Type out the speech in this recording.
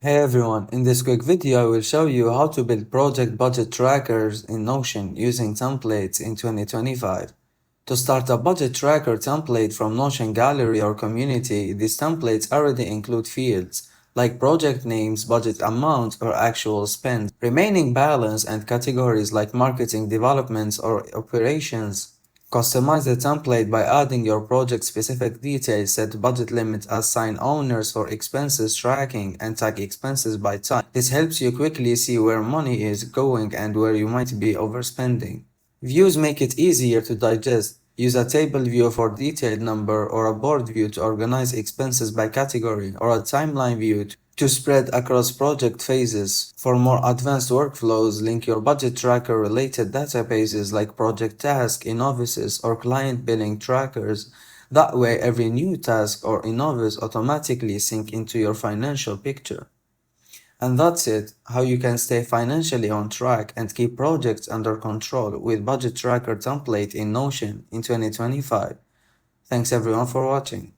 Hey everyone, in this quick video I will show you how to build project budget trackers in Notion using templates in 2025. To start a budget tracker template from Notion gallery or community, these templates already include fields like project names, budget amount, or actual spend, remaining balance, and categories like marketing, developments, or operations. Customize the template by adding your project-specific details, set budget limits, assign owners for expenses tracking, and tag expenses by type. This helps you quickly see where money is going and where you might be overspending. Views make it easier to digest. Use a table view for detailed number or a board view to organize expenses by category or a timeline view to spread across project phases. For more advanced workflows, link your budget tracker related databases like project task, invoices, or client billing trackers. That way, every new task or invoice automatically sync into your financial picture. And that's it, how you can stay financially on track and keep projects under control with Budget Tracker template in Notion in 2025. Thanks everyone for watching.